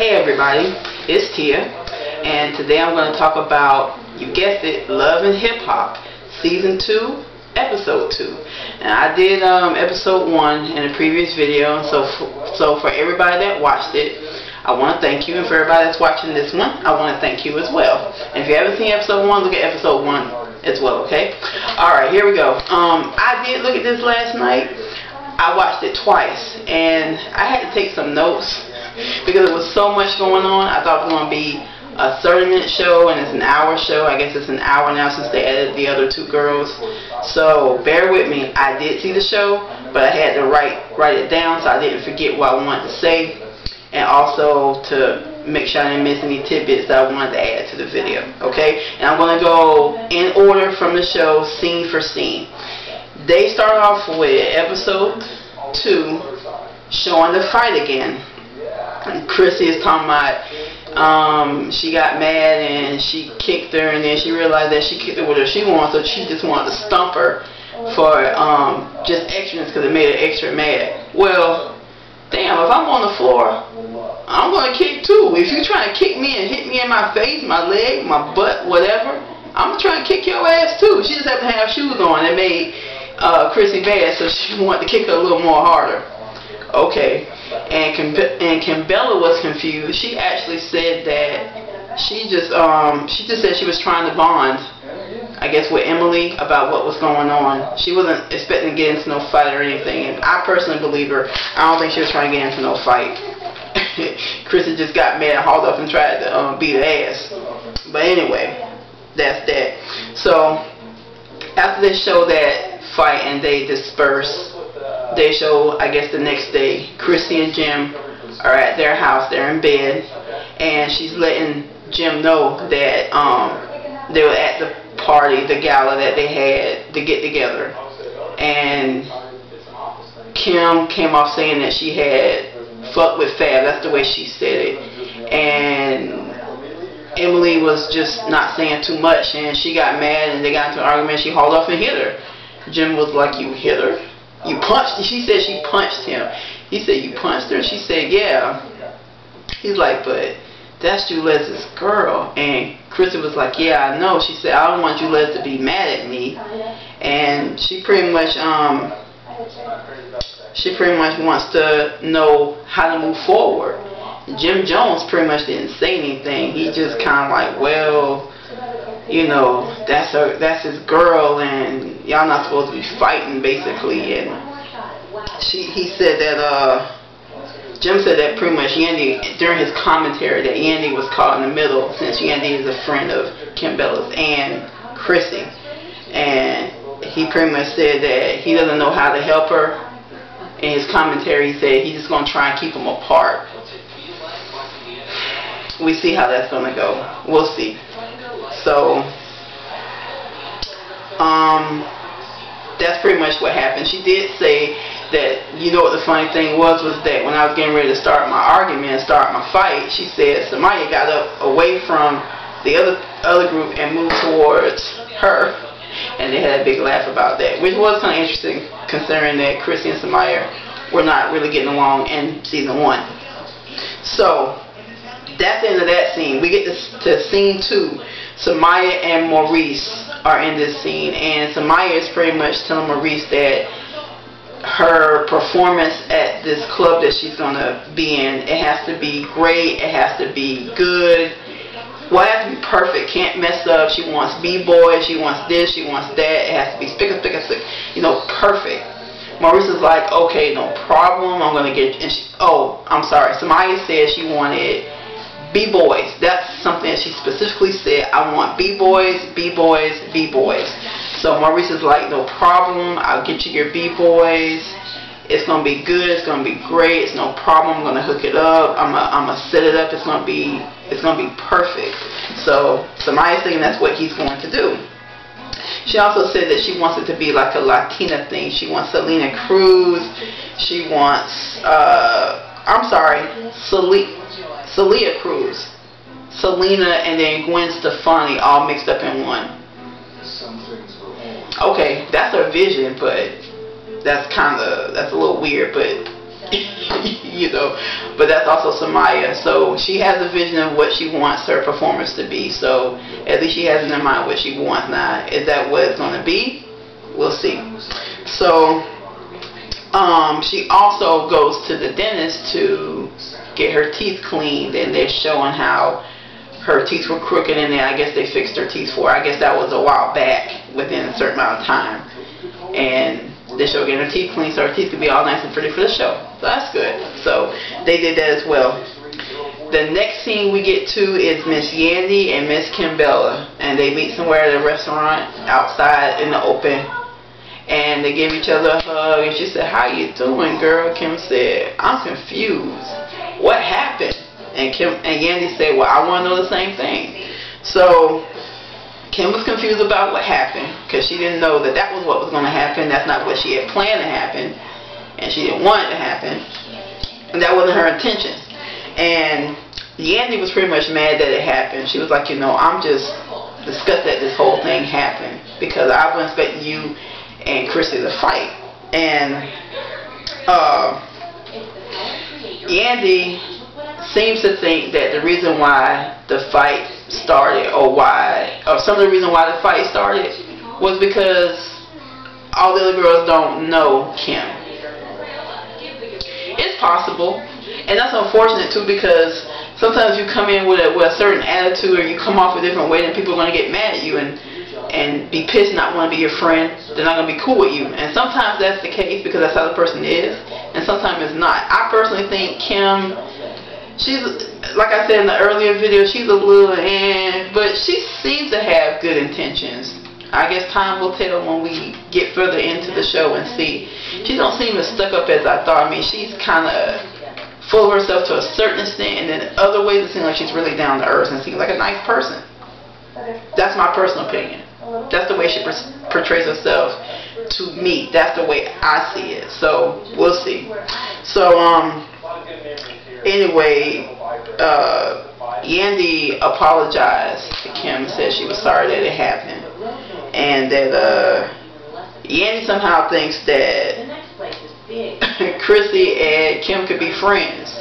Hey everybody, it's Tia, and today I'm going to talk about, you guessed it, Love and Hip Hop, Season 2, Episode 2. And I did Episode 1 in a previous video, and so for everybody that watched it, I want to thank you, and for everybody that's watching this one, I want to thank you as well. And if you haven't seen Episode 1, look at Episode 1 as well, okay? Alright, here we go. I did look at this last night. I watched it twice, and I had to take some notes because there was so much going on. I thought it was going to be a 30-minute show, and it's an hour show. I guess it's an hour now since they added the other two girls. So bear with me. I did see the show, but I had to write it down so I didn't forget what I wanted to say, and also to make sure I didn't miss any tidbits that I wanted to add to the video. Okay? And I'm going to go in order from the show, scene for scene. They start off with Episode 2 showing the fight again. And Chrissy is talking about she got mad and she kicked her, and then she realized that she kicked her with her she wanted, so she just wanted to stomp her for just extraness because it made her extra mad. Well, damn, if I'm on the floor, I'm going to kick too. If you're trying to kick me and hit me in my face, my leg, my butt, whatever, I'm trying to kick your ass too. She just happened to have shoes on. It made Chrissy bad, so she wanted to kick her a little more harder. Okay. And Kimbella was confused. She actually said that she just said she was trying to bond, I guess, with Emily about what was going on. She wasn't expecting to get into no fight or anything, and I personally believe her. I don't think she was trying to get into no fight. Chrissy just got mad and hauled up and tried to beat her ass. But anyway, that's that. So after they show that fight and they disperse, they show, I guess, the next day, Chrissy and Jim are at their house. They're in bed, and she's letting Jim know that they were at the party, the gala that they had, the get together. And Kim came off saying that she had fucked with Fab. That's the way she said it. And Emily was just not saying too much, and she got mad, and they got into an argument. She hauled off and hit her. Jim was like, "You hit her? You punched her?" She said she punched him. He said, "You punched her?" She said, "Yeah." He's like, "But that's Julez's girl." And Chrissy was like, "Yeah, I know." She said, "I don't want Julez to be mad at me." And she pretty much wants to know how to move forward. Jim Jones pretty much didn't say anything. He just kind of like, well, you know, that's his girl, and y'all not supposed to be fighting, basically. And he said that Jim said that pretty much Yandy, during his commentary, that Yandy was caught in the middle, since Yandy is a friend of Kimbella's and Chrissy. And he pretty much said that he doesn't know how to help her. In his commentary, he said he's just going to try and keep them apart. We see how that's going to go. We'll see. So, that's pretty much what happened. She did say that, you know what the funny thing was that when I was getting ready to start my argument and start my fight, she said Samaya got up away from the other group and moved towards her, and they had a big laugh about that, which was kind of interesting considering that Chrissy and Samaya were not really getting along in Season 1. So, that's the end of that scene. We get to Scene 2. Samaya and Maurice are in this scene, and Samaya is pretty much telling Maurice that her performance at this club that she's going to be in, it has to be great, it has to be good, well, it has to be perfect, can't mess up. She wants b-boys, she wants this, she wants that, it has to be spick, you know, perfect. Maurice is like, okay, no problem, I'm going to get, and I'm sorry, Samaya said she wanted b-boys. That's something that she specifically said. I want b-boys, b-boys, b-boys. So Maurice is like, no problem, I'll get you your b-boys. It's gonna be good, it's gonna be great, it's no problem, I'm gonna hook it up, I'm gonna set it up, it's gonna be perfect. So Samaya's saying that's what he's going to do. She also said that she wants it to be like a Latina thing. She wants Selena Cruz, she wants Celia Cruz, Selena, and then Gwen Stefani all mixed up in one. Okay, that's her vision, but that's a little weird, but you know. But that's also Samaya. So she has a vision of what she wants her performance to be. So at least she has in her mind what she wants. Now, is that what it's going to be? We'll see. So she also goes to the dentist to get her teeth cleaned, and they're showing how her teeth were crooked, and then I guess they fixed her teeth for her. I guess that was a while back, within a certain amount of time. And they show getting her teeth cleaned so her teeth could be all nice and pretty for the show. So that's good. So they did that as well. The next scene we get to is Miss Yandy and Miss Kimbella, and they meet somewhere at a restaurant outside in the open, and they give each other a hug, and she said, "How you doing, girl?" Kim said, "I'm confused. What happened?" And Yandy said, "Well, I want to know the same thing." So Kim was confused about what happened, because she didn't know that that was what was going to happen. That's not what she had planned to happen, and she didn't want it to happen, and that wasn't her intention. And Yandy was pretty much mad that it happened. She was like, you know, I'm just disgusted that this whole thing happened, because I wasn't expecting you and Chrissy to fight. And Yandy seems to think that the reason why the fight started, or some of the reason why the fight started, was because all the other girls don't know Kim. It's possible, and that's unfortunate too, because sometimes you come in with a certain attitude, or you come off a different way, then people are going to get mad at you and be pissed, not want to be your friend. They're not going to be cool with you. And sometimes that's the case because that's how the person is, and sometimes it's not. I personally think Kim, she's, like I said in the earlier video, she's a little but she seems to have good intentions. I guess time will tell when we get further into the show and see. She don't seem as stuck up as I thought. I mean, she's kind of full of herself to a certain extent, and then in other ways it seems like she's really down to earth and seems like a nice person. That's my personal opinion. That's the way she portrays herself to me. That's the way I see it. So we'll see. So anyway, Yandy apologized to Kim and said she was sorry that it happened, and that Yandy somehow thinks that Chrissy and Kim could be friends.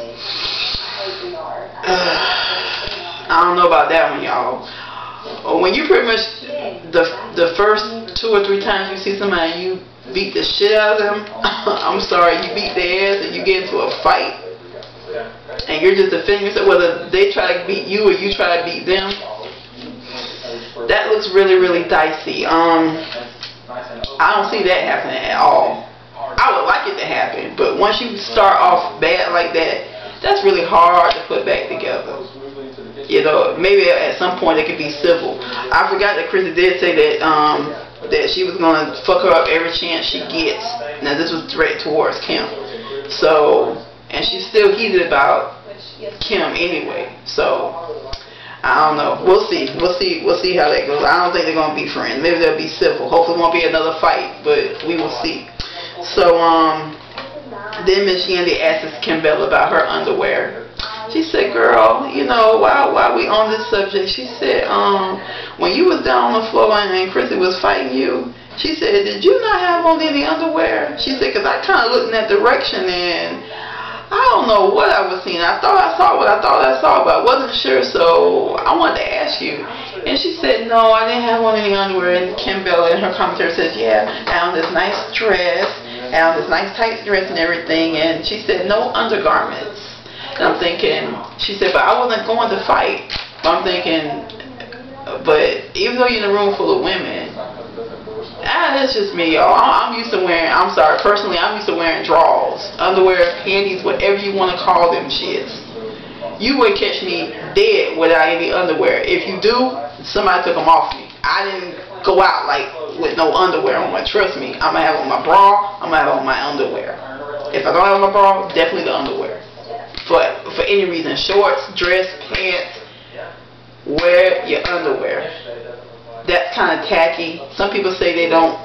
I don't know about that one, y'all. When you pretty much the first 2 or 3 times you see somebody, you beat the shit out of them. I'm sorry, you beat their ass and you get into a fight, and you're just defending yourself, whether they try to beat you or you try to beat them. That looks really, really dicey. I don't see that happening at all. I would like it to happen, but once you start off bad like that, that's really hard to put back together. You know, maybe at some point it could be civil. I forgot that Chrissy did say that that she was gonna fuck her up every chance she gets. Now this was direct towards Kim. So, and she's still heated about Kim anyway. So I don't know. We'll see. We'll see how that goes. I don't think they're gonna be friends. Maybe they'll be civil. Hopefully it won't be another fight, but we will see. So then Miss Yandy asks Kimbella about her underwear. She said, "Girl, you know, while we on this subject," she said, when you was down on the floor and Chrissy was fighting you, she said, "Did you not have on any underwear?" She said, "Because I kind of looked in that direction and I don't know what I was seeing. I thought I saw what I thought I saw, but I wasn't sure, so I wanted to ask you." And she said, "No, I didn't have on any underwear." And Kimbella in her commentary says, "Yeah, I had on this nice dress, I had on this nice tight dress and everything." And she said, "No undergarments." And I'm thinking, she said, "But I wasn't going to fight." But I'm thinking, but even though you're in a room full of women, that's just me, y'all. I'm used to wearing, I'm sorry, personally, I'm used to wearing drawers, underwear, panties, whatever you want to call them shits. You wouldn't catch me dead without any underwear. If you do, somebody took them off me. I didn't go out like with no underwear on. Trust me, I'm going to have on my bra, I'm going to have on my underwear. If I don't have my bra, definitely the underwear. For any reason, shorts, dress, pants, wear your underwear. That's kind of tacky. Some people say they don't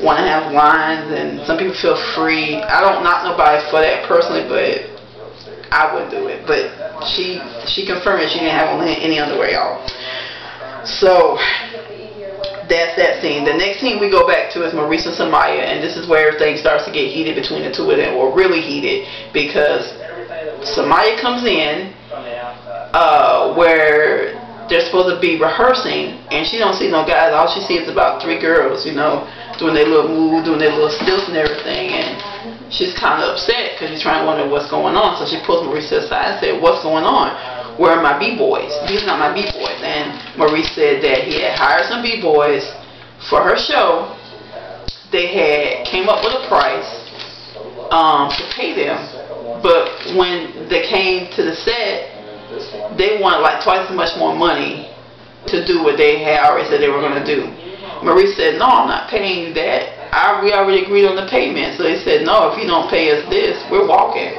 want to have lines, and some people feel free. I don't knock nobody for that personally, but I wouldn't do it. But she confirmed that she didn't have on any underwear, y'all. So that's that scene. The next scene we go back to is Maurice and Samaya, and this is where everything starts to get heated between the two of them, or really heated, because Samaya comes in, where they're supposed to be rehearsing, and she don't see no guys. All she sees is about 3 girls, you know, doing their little move, doing their little stilts and everything, and she's kind of upset because she's trying to wonder what's going on. So she pulls Maurice aside and said, "What's going on? Where are my B-boys? These are not my B-boys." And Maurice said that he had hired some B-boys for her show. They had came up with a price to pay them, but when they came to the set, they wanted like twice as much more money to do what they had already said they were going to do. Maurice said, "No, I'm not paying you that. We already agreed on the payment." So they said, "No, if you don't pay us this, we're walking."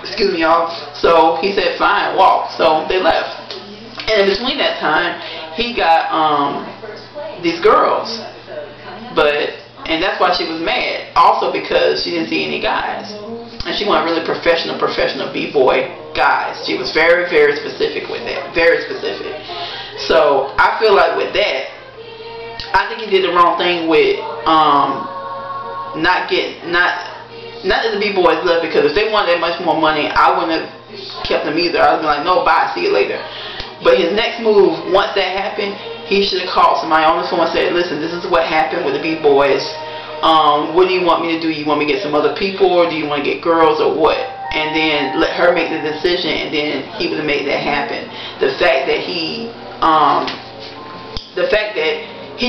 Excuse me, y'all. So he said, "Fine, walk." So they left. And in between that time, he got these girls, and that's why she was mad. Also because she didn't see any guys, and she wanted really professional B-boy guys. She was very, very specific with that. Very specific. So I feel like with that, I think he did the wrong thing with not that the B-boys left, because if they wanted that much more money, I wouldn't have kept them either. I would be like, "No, bye, see you later." But his next move, once that happened, he should have called somebody on the phone and said, "Listen, this is what happened with the B-boys. What do you want me to do? You want me to get some other people, or do you want to get girls, or what?" And then let her make the decision, and then he would have made that happen. The fact that he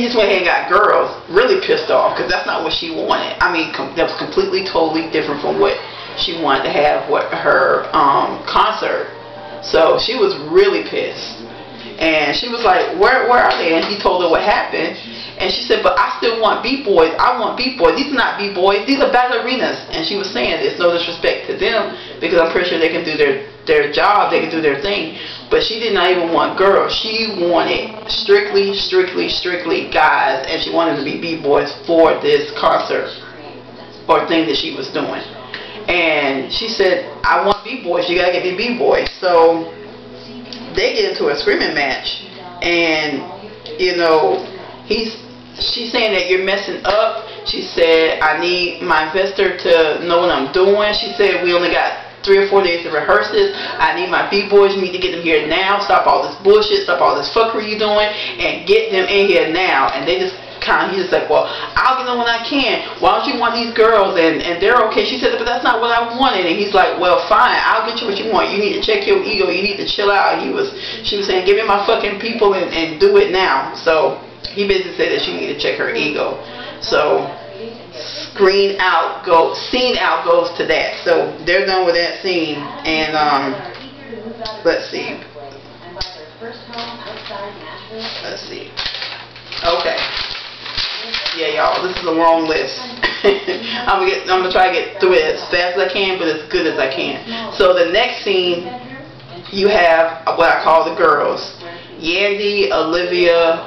just went ahead and got girls really pissed off, because that's not what she wanted. I mean, that was completely, totally different from what she wanted to have with her concert. So she was really pissed, and she was like, where are they? And he told her what happened, and she said, "But I still want B-boys. I want B-boys. These are not B-boys. These are ballerinas." And she was saying this, no disrespect to them, because I'm pretty sure they can do their job, they can do their thing. But she did not even want girls. She wanted strictly guys, and she wanted to be B-boys for this concert or thing that she was doing. And she said, "I want B-boys. You gotta get me B-boys." So they get into a screaming match, and you know, she's saying that you're messing up. She said, "I need my investor to know what I'm doing." She said, "We only got 3 or 4 days to rehearse this. I need my B-boys. You need to get them here now. Stop all this bullshit. Stop all this fuckery you doing, and get them in here now." And they just he's just like, "Well, I'll get them when I can. Why don't you want these girls?" And they're okay. She said, "But that's not what I wanted." And he's like, "Well, fine. I'll get you what you want. You need to check your ego. You need to chill out." She was saying, "Give me my fucking people and do it now." So he basically said that she needed to check her ego. So scene out goes to that. So they're done with that scene, and let's see. Okay. Yeah, y'all, this is a long list. I'm gonna try to get through it as fast as I can, but as good as I can. So the next scene, you have what I call the girls: Yandy, Olivia,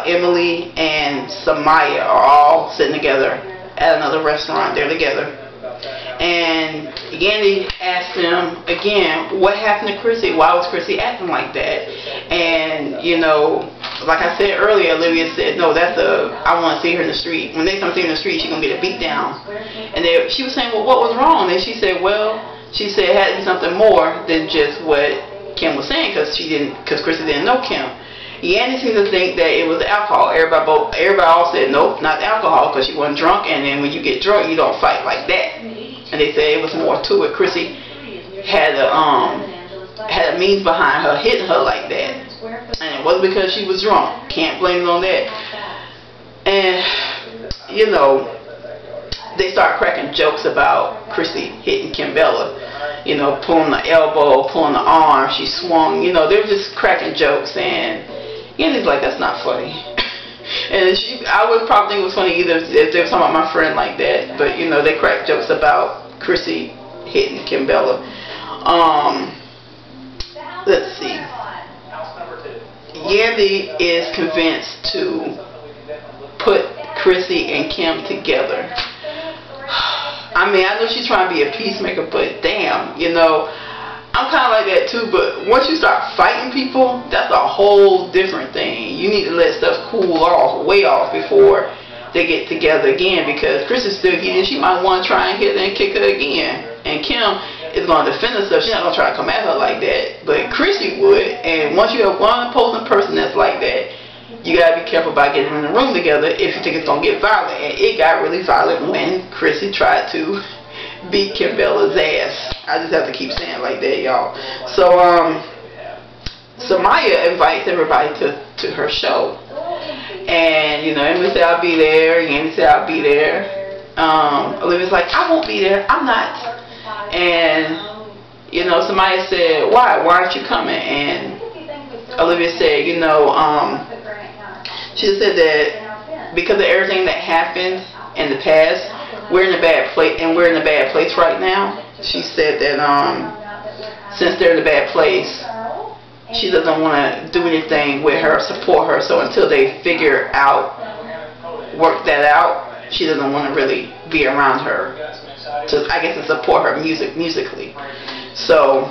Emily, and Samaya are all sitting together at another restaurant. They're together, and Yandy asked them again, "What happened to Chrissy? Why was Chrissy acting like that?" And you know, like I said earlier, Olivia said, "No, I want to see her in the street. When they come see her in the street, she's gonna get a beat down." And she was saying, "Well, what was wrong?" And she said, "Well," she said, "it had to be something more than just what Kim was saying, because Chrissy didn't know Kim." Yandy seemed to think that it was the alcohol. Everybody all said, "Nope, not alcohol, because she wasn't drunk, and then when you get drunk, you don't fight like that." And they said it was more to it. Chrissy had a means behind her hitting her like that, and it wasn't because she was drunk. Can't blame it on that. And you know, they start cracking jokes about Chrissy hitting Kimbella. You know, pulling the elbow, pulling the arm. She swung. You know, they were just cracking jokes, and Yandy's like, "That's not funny." And I would probably think it was funny either if they were talking about my friend like that. But you know, they crack jokes about Chrissy hitting Kimbella. Let's see. Yandy is convinced to put Chrissy and Kim together. I mean, I know she's trying to be a peacemaker, but damn, you know, I'm kind of like that too. But once you start fighting people, that's a whole different thing. You need to let stuff cool off, way off, before they get together again, because Chris is still heated. She might want to try and hit her and kick her again. And Kim is going to defend herself. She's not going to try to come at her like that. But Chrissy would. And once you have one opposing person that's like that, you got to be careful about getting in the room together if you think it's going to get violent. And it got really violent when Chrissy tried to beat Kim Bella's ass. I just have to keep saying it like that, y'all. So, Samaya invites everybody to her show. And, you know, Emily said, I'll be there. Yandy said, I'll be there. Olivia's like, I won't be there. I'm not. And, you know, somebody said, why aren't you coming? And Olivia said, you know, she said that because of everything that happened in the past, we're in a bad place, and we're in a bad place right now. She said that since they're in a bad place, she doesn't want to do anything with her, support her. So until they work that out, she doesn't want to really be around her. I guess to support her musically. So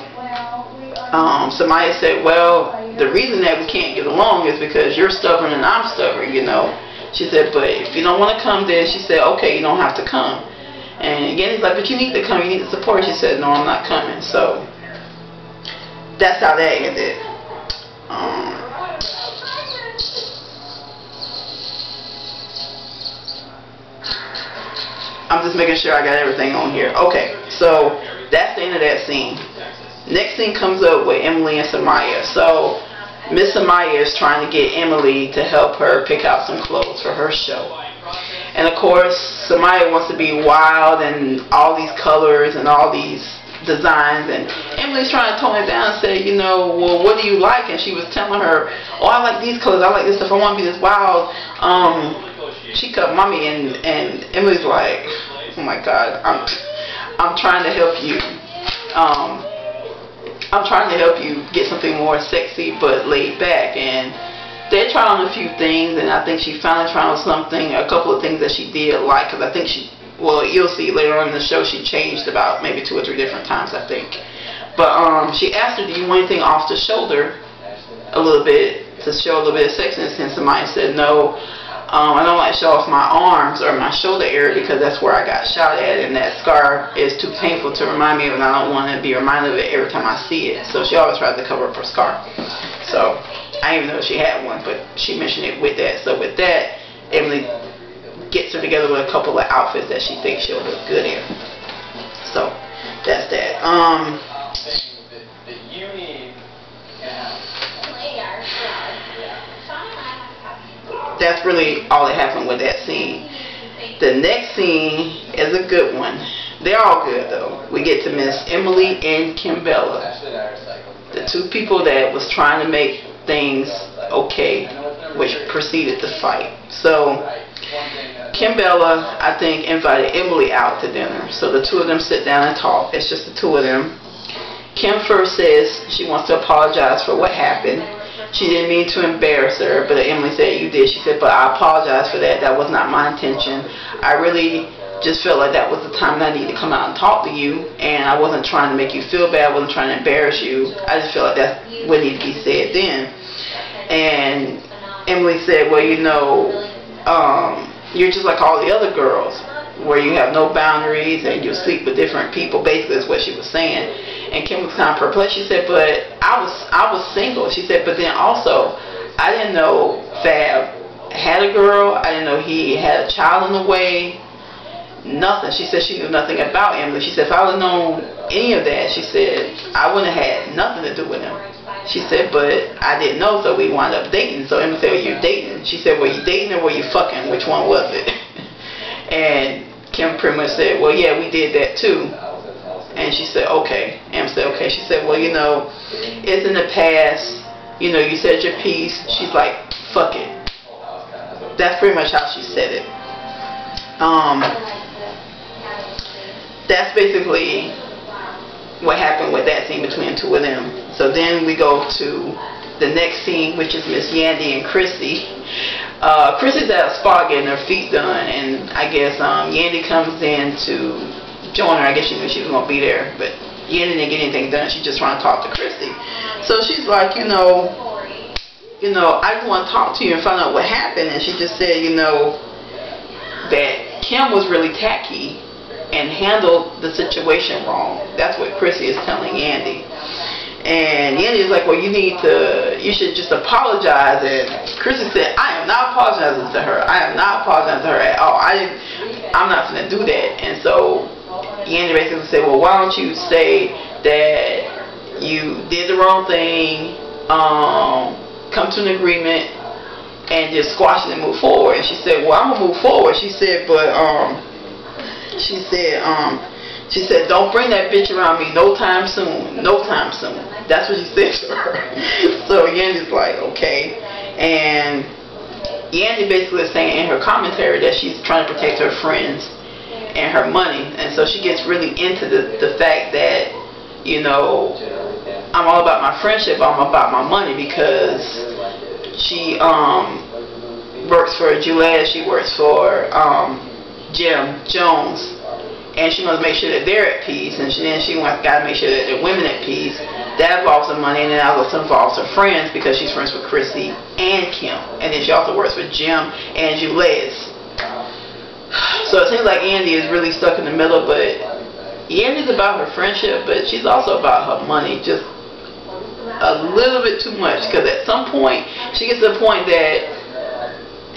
Samaya said, well, the reason that we can't get along is because you're stubborn and I'm stubborn, you know. She said, but if you don't want to come, then she said, okay, you don't have to come. And again, he's like, but you need to come, you need to support. She said, no, I'm not coming. So that's how that ended. I'm just making sure I got everything on here. Okay, so that's the end of that scene. Next scene comes up with Emily and Samaya. So Miss Samaya is trying to get Emily to help her pick out some clothes for her show. And of course, Samaya wants to be wild and all these colors and all these designs, and Emily's trying to tone it down and say, you know, well, what do you like? And she was telling her, oh, I like these colors, I like this stuff, I want to be this wild. She cut mommy, and Emily's like, oh my God, I'm trying to help you. I'm trying to help you get something more sexy but laid back. And they tried on a few things, and I think she finally tried on something, a couple of things that she did like, because I think well, you'll see later on in the show, she changed about maybe 2 or 3 different times, I think. But she asked her, do you want anything off the shoulder a little bit, to show a little bit of sexiness? And somebody said, no, I don't like to show off my arms or my shoulder area because that's where I got shot at, and that scar is too painful to remind me of, and I don't want to be reminded of it every time I see it. So she always tries to cover up her scar. So I didn't even know she had one, but she mentioned it with that. So with that, Emily gets her together with a couple of outfits that she thinks she'll look good in. So that's that. That's really all that happened with that scene. The next scene is a good one. They're all good though. We get to Miss Emily and Kim Bella, the two people that was trying to make things okay, which preceded the fight. So Kim Bella, I think, invited Emily out to dinner. So the two of them sit down and talk. It's just the two of them. Kim first says she wants to apologize for what happened. She didn't mean to embarrass her, but Emily said, you did. She said, but I apologize for that. That was not my intention. I really just felt like that was the time that I needed to come out and talk to you, and I wasn't trying to make you feel bad. I wasn't trying to embarrass you. I just felt like that's what needed to be said then. And Emily said, well, you know, you're just like all the other girls, where you have no boundaries and you sleep with different people. Basically, is what she was saying. And Kim was kind of perplexed. She said, but I was single. She said, but then also, I didn't know Fab had a girl. I didn't know he had a child on the way. Nothing. She said she knew nothing about Emily. She said, if I would have known any of that, she said, I wouldn't have had nothing to do with him. She said, but I didn't know, so we wound up dating. So Emily said, well, you're dating. She said, were you dating or were you fucking? Which one was it? And Kim pretty much said, well, yeah, we did that too. And she said, okay. Em said, okay. She said, well, you know, it's in the past. You know, you said your piece. She's like, fuck it. That's pretty much how she said it. That's basically what happened with that scene between the two of them. So then we go to the next scene, which is Miss Yandy and Chrissy. Chrissy's at a spa getting her feet done, and I guess Yandy comes in to join her. I guess she knew she was going to be there, but Yandy didn't get anything done. She's just trying to talk to Chrissy. So she's like, you know, I just want to talk to you and find out what happened. And she just said, you know, that Kim was really tacky and handled the situation wrong. That's what Chrissy is telling Yandy. And Yandy is like, well, you should just apologize. And Chrissy said, I am not apologizing to her. I am not apologizing to her at all. I'm not going to do that. And so Yandy basically said, well, why don't you say that you did the wrong thing, come to an agreement, and just squash it and move forward. And she said, well, I'm going to move forward. She said, but, she said, don't bring that bitch around me no time soon. No time soon. That's what she said to her. So Yandy's like, okay. And Yandy basically is saying in her commentary that she's trying to protect her friends and her money. And so she gets really into the fact that, you know, I'm all about my friendship, I'm about my money, because she works for Juliet, she works for Jim Jones, and she must make sure that they're at peace, and then she got to make sure that the women at peace. That involves her money, and then that also involves her friends, because she's friends with Chrissy and Kim, and then she also works with Jim and Juliet. So it seems like Yandy is really stuck in the middle, but Yandy's about her friendship, but she's also about her money, just a little bit too much, because at some point she gets to the point that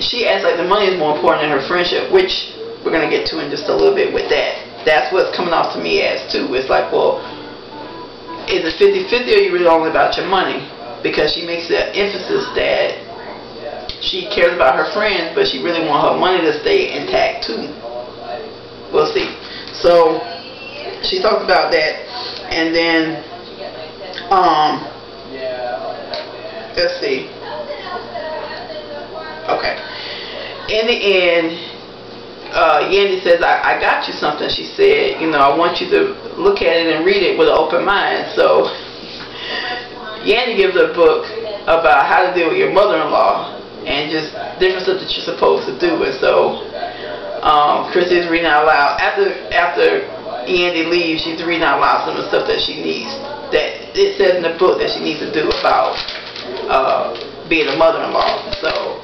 she acts like the money is more important than her friendship, which we're going to get to in just a little bit with that. That's what's coming off to me as too. It's like, well, is it 50-50 or are you really only about your money? Because she makes the emphasis that she cares about her friends, but she really wants her money to stay intact too. We'll see. So she talked about that, and then let's see. Okay. In the end, Yandy says, I got you something. She said, you know, I want you to look at it and read it with an open mind. So Yandy gives her a book about how to deal with your mother-in-law and just different stuff that you're supposed to do. And so Chrissy is reading out loud. After Yandy leaves, she's reading out loud some of the stuff that she needs, that it says in the book that she needs to do about being a mother-in-law. So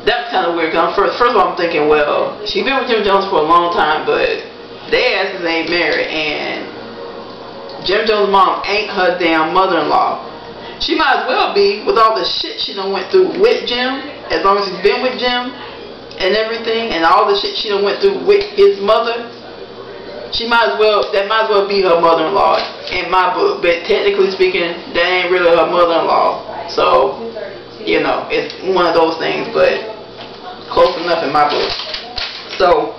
that's kind of weird. First of all, I'm thinking, well, she's been with Jim Jones for a long time, but their asses ain't married, and Jim Jones' mom ain't her damn mother-in-law. She might as well be, with all the shit she done went through with Jim, as long as she's been with Jim and everything, and all the shit she done went through with his mother. That might as well be her mother-in-law in my book, but technically speaking, that ain't really her mother-in-law. So, you know, it's one of those things, but close enough in my book. So,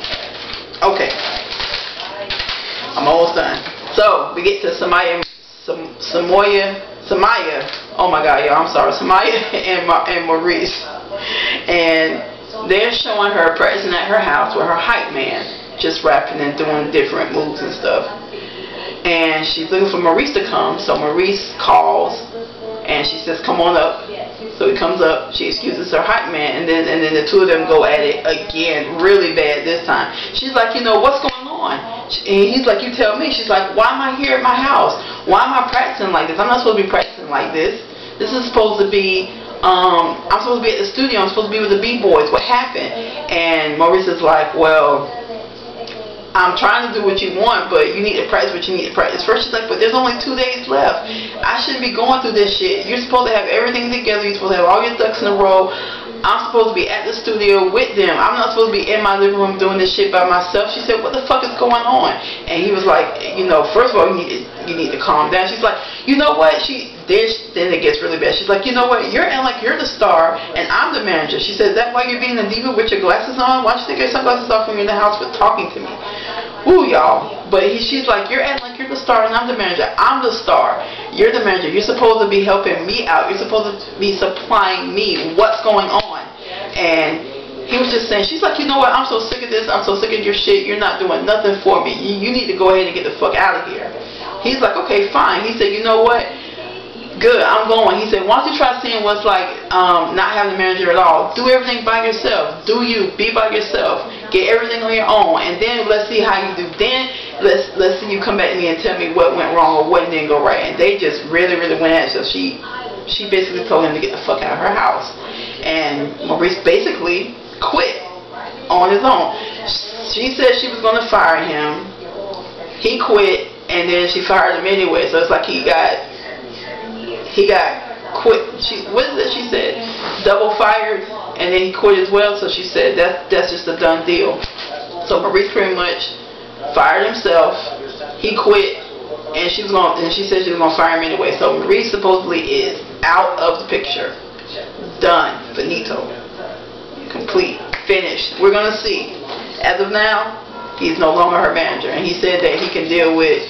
okay, I'm almost done. So we get to Samaya. Oh my God, y'all, I'm sorry. Samaya and Maurice, and they're showing her practicing at her house with her hype man, just rapping and doing different moves and stuff. And she's looking for Maurice to come. So Maurice calls, and she says, "Come on up." So he comes up, she excuses her hype man, and then the two of them go at it again, really bad this time. She's like, you know, what's going on? And he's like, you tell me. She's like, why am I here at my house? Why am I practicing like this? I'm not supposed to be practicing like this. This is supposed to be, I'm supposed to be at the studio. I'm supposed to be with the B-boys. What happened? And Maurice is like, well, I'm trying to do what you want, but you need to practice what you need to practice. First she's like, but there's only 2 days left. I shouldn't be going through this shit. You're supposed to have everything together. You're supposed to have all your ducks in a row. I'm supposed to be at the studio with them. I'm not supposed to be in my living room doing this shit by myself. She said, what the fuck is going on? And he was like, you know, first of all, you need to calm down. She's like, you know what? Then it gets really bad. She's like, you know what? You're acting like you're the star and I'm the manager. She said, is that why you're being a diva with your glasses on? Why don't you take your sunglasses off when you're in the house with talking to me? Woo, y'all. But she's like, you're acting like you're the star and I'm the manager. I'm the star. You're the manager. You're supposed to be helping me out. You're supposed to be supplying me what's going on. And he was just saying, she's like, you know what? I'm so sick of this. I'm so sick of your shit. You're not doing nothing for me. You need to go ahead and get the fuck out of here. He's like, okay, fine. He said, you know what? Good, I'm going. He said, why don't you try seeing what's like not having a manager at all. Do everything by yourself. Do you. Be by yourself. Get everything on your own. And then let's see how you do. Then let's see you come back to me and tell me what went wrong or what didn't go right. And they just really went at it. So she basically told him to get the fuck out of her house. And Maurice basically quit. on his own. She said she was going to fire him. He quit, and then she fired him anyway. So it's like he got quit. What is it? She said double fired, and then he quit as well. So she said that's just a done deal. So Maurice pretty much fired himself. He quit, and she said she was gonna fire him anyway. So Maurice supposedly is out of the picture. Done. Finito. Complete. Finished. We're gonna see. As of now, he's no longer her manager, and he said that he can deal with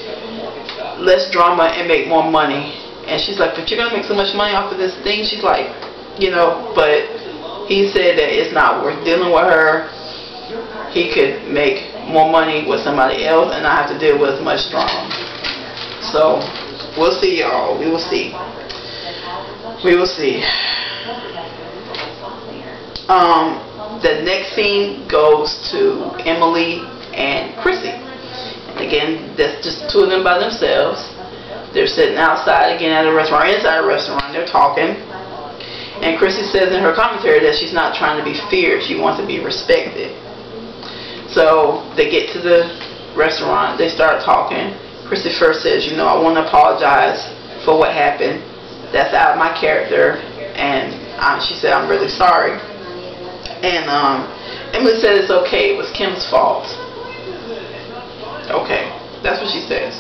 less drama and make more money. And she's like, but you're gonna make so much money off of this thing. She's like, you know, but he said that it's not worth dealing with her. He could make more money with somebody else and not have to deal with as much drama. So we'll see, y'all. We will see. We will see. The next scene goes to Emily and Chrissy. And again, that's just two of them by themselves. They're sitting outside again at a restaurant, inside a restaurant. They're talking. And Chrissy says in her commentary that she's not trying to be feared. She wants to be respected. So they get to the restaurant. They start talking. Chrissy first says, you know, I want to apologize for what happened. That's out of my character. And she said, I'm really sorry. And Emily said it's okay. It was Kim's fault. Okay. That's what she says.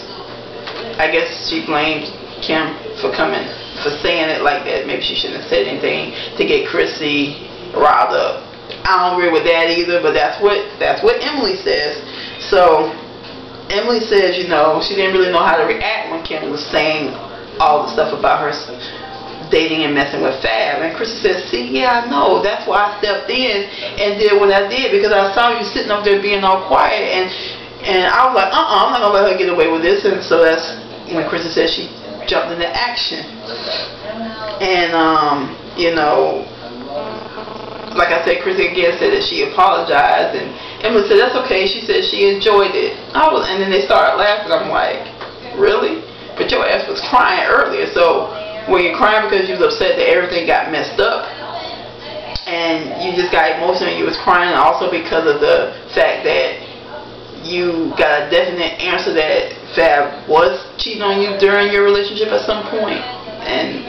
I guess she blamed Kim for saying it like that. Maybe she shouldn't have said anything to get Chrissy riled up. I don't agree with that either, but that's what Emily says. So Emily says, you know, she didn't really know how to react when Kim was saying all the stuff about her dating and messing with Fab. And Chrissy says, see, yeah, I know. That's why I stepped in and did what I did, because I saw you sitting up there being all quiet, and I was like, I'm not gonna let her get away with this. And so that's when Chrissy says she jumped into action. And you know, like I said, Chrissy again said that she apologized, and Emily said that's okay. She said she enjoyed it. And then they started laughing. I'm like, really? But your ass was crying earlier. So when you're crying because you was upset that everything got messed up, and you just got emotional, and you was crying also because of the fact that you got a definite answer that Fab was cheating on you during your relationship at some point, and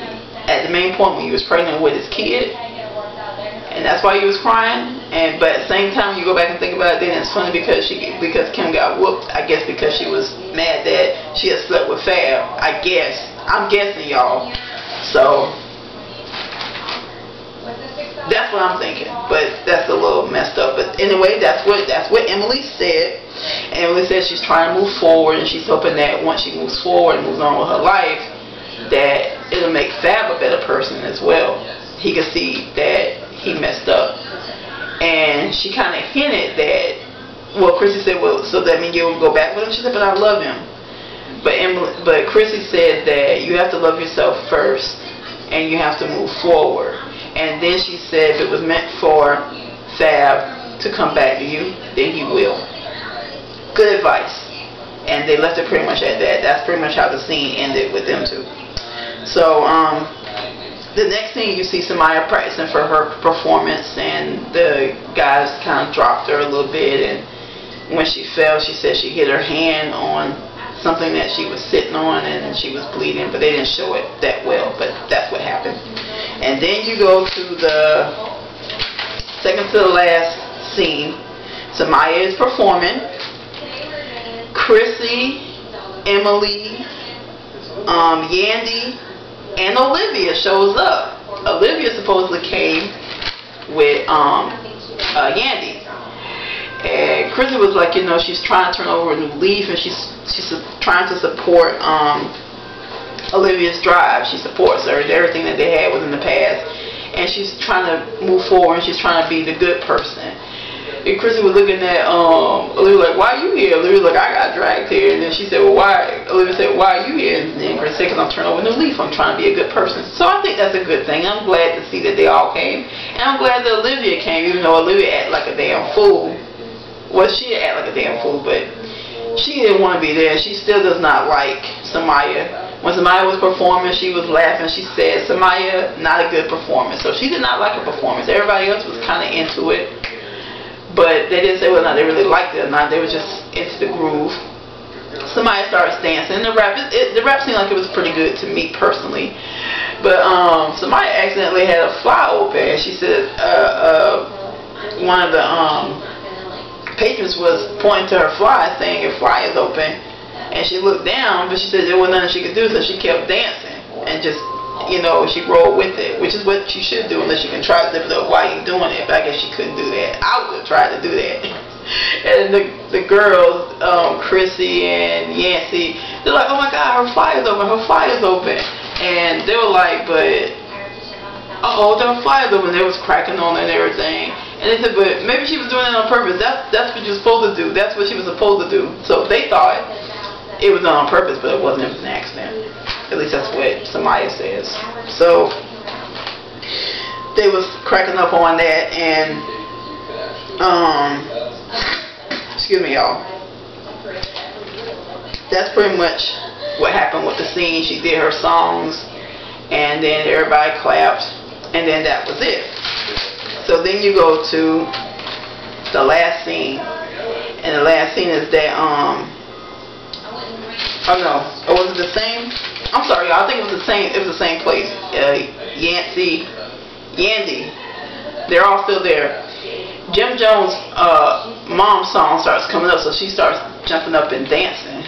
at the main point when you was pregnant with his kid, and that's why you was crying. But at the same time, when you go back and think about it, then it's funny because Kim got whooped. I guess because she was mad that she had slept with Fab. I'm guessing, y'all. So that's what I'm thinking. But that's a little messed up. But anyway, that's what Emily said. And Emily said she's trying to move forward, and she's hoping that once she moves forward and moves on with her life, that it'll make Fab a better person as well. He could see that he messed up. And she kind of hinted that, well, Chrissy said, well, so that means you'll go back with him? She said, but I love him. But Chrissy said that you have to love yourself first, and you have to move forward. And then she said if it was meant for Fab to come back to you, then he will. Good advice. And they left it pretty much at that. That's pretty much how the scene ended with them two. So, the next thing you see Samaya practicing for her performance, and the guys kind of dropped her a little bit, and when she fell, she said she hit her hand on something that she was sitting on, and she was bleeding, but they didn't show it that well, but that's what happened. And then you go to the second to the last scene. Samaya is performing. Chrissy, Emily, Yandy, and Olivia shows up. Olivia supposedly came with Yandy. And Chrissy was like, you know, she's trying to turn over a new leaf, and she's trying to support Olivia's drive. She supports her, everything that they had was in the past, and she's trying to move forward, and she's trying to be the good person. And Chrissy was looking at Olivia like, why are you here? Olivia was like, I got dragged here. And then she said, well, why? Olivia said, why are you here? And then Chrissy said, because I'm turning over a new leaf. I'm trying to be a good person. So I think that's a good thing. I'm glad to see that they all came. And I'm glad that Olivia came, even though Olivia acted like a damn fool. Well, she didn't act like a damn fool, but she didn't want to be there. She still does not like Samaya. When Samaya was performing, she was laughing. She said, Samaya, not a good performance. So she did not like her performance. Everybody else was kind of into it. but they didn't say whether or not they really liked it or not. They were just into the groove. Somebody starts dancing. The rap seemed like it was pretty good to me personally, but somebody accidentally had a fly open. She said one of the patrons was pointing to her fly, saying your fly is open, and she looked down, but she said there was nothing she could do, so she kept dancing and just, you know, she rolled with it, which is what you should do unless you can try to zip it up while you're doing it. But I guess she couldn't do that. I would have tried to do that. And the girls, Chrissy and Yancy, they're like, oh my God, her fly is open, her fly is open. And they were like, but, uh-oh, their fly is open. They was cracking on it and everything. And they said, but maybe she was doing it on purpose. That's what you're supposed to do. That's what she was supposed to do. So they thought it was done on purpose, but it wasn't. It was an accident. At least that's what Samaya says. So they was cracking up on that, and excuse me, y'all. That's pretty much what happened with the scene. She did her songs, and then everybody clapped, and then that was it. So then you go to the last scene, and the last scene is that oh no, or was it the same? I'm sorry, y'all. I think it was the same. It was the same place. Yandy, they're all still there. Jim Jones' mom's song starts coming up, so she starts jumping up and dancing.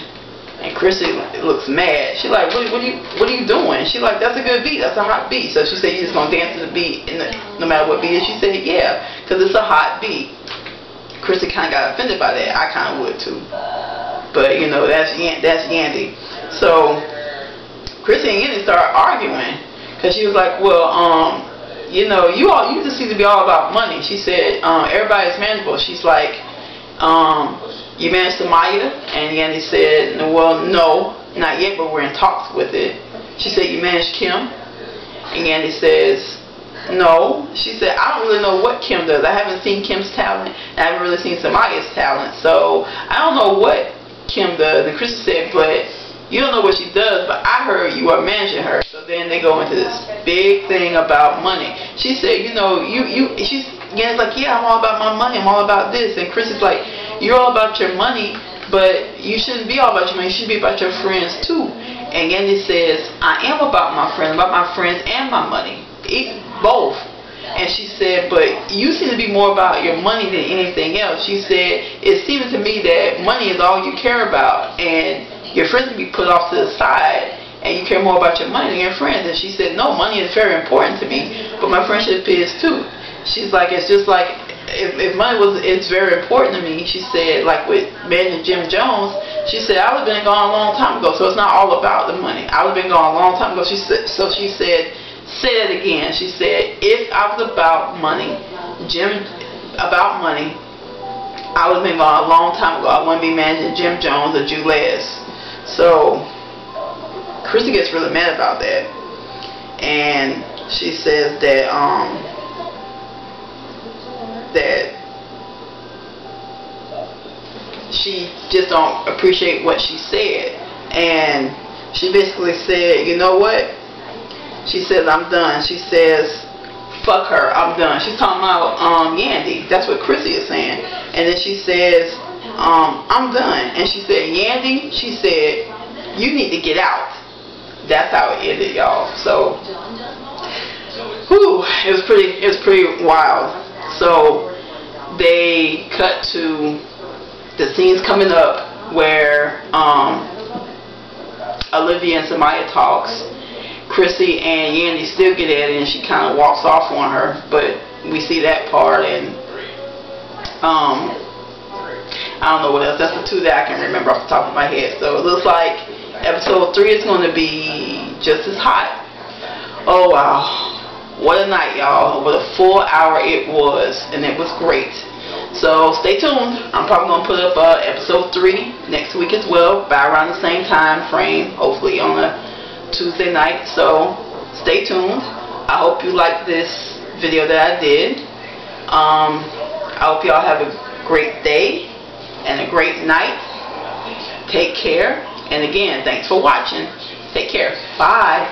And Chrissy looks mad. She's like, what are you doing? She's like, that's a good beat. That's a hot beat. So she said, you just gonna dance to the beat, no matter what beat it is? She said, yeah, because it's a hot beat. Chrissy kind of got offended by that. I kind of would too. But you know, that's Yandy. So Chrissy and Yandy started arguing because she was like, well, you know, you just seem to be all about money. She said, everybody's manageable. She's like, you managed Samaya? And Yandy said, well, no, not yet, but we're in talks with it. She said, you managed Kim? And Yandy says, no. She said, I don't really know what Kim does. I haven't seen Kim's talent. I haven't really seen Samaya's talent. So I don't know what Kim does. And Chrissy said, but you don't know what she does, but I heard you are managing her. So then they go into this big thing about money. She said, you know, Yandy's like, yeah, I'm all about my money. I'm all about this. And Chrissy's like, you're all about your money, but you shouldn't be all about your money. You should be about your friends too. And Yandy says, I am about my friends and my money. Both. And she said, but you seem to be more about your money than anything else. She said, it seems to me that money is all you care about, and your friends can be put off to the side, and you care more about your money than your friends. And she said, no, money is very important to me, but my friendship is too. She's like, it's just like, if money it's very important to me. She said, like with managing Jim Jones, she said, I would have been gone a long time ago, so it's not all about the money. I would have been gone a long time ago. She said, so she said, say that again. She said, if I was about money, I would have been gone a long time ago. I wouldn't be managing Jim Jones or Julius. So Chrissy gets really mad about that, and she says that that she just don't appreciate what she said, and she basically said, you know what? She says, I'm done. She says, fuck her, I'm done. She's talking about Yandy. That's what Chrissy is saying. And then she says, I'm done. And she said, Yandy, she said, you need to get out. That's how it ended, y'all. So, whew, it was pretty wild. So they cut to the scenes coming up where Olivia and Samaya talks. Chrissy and Yandy still get at it, and she kind of walks off on her, but we see that part, and I don't know what else. That's the two that I can remember off the top of my head. So it looks like episode 3 is going to be just as hot. Oh wow, what a night, y'all. What a full hour it was, and it was great. So stay tuned. I'm probably going to put up episode 3 next week as well, by around the same time frame, hopefully on a Tuesday night. So stay tuned. I hope you liked this video that I did. I hope y'all have a great day and a great night. Take care, and again, thanks for watching. Take care. Bye.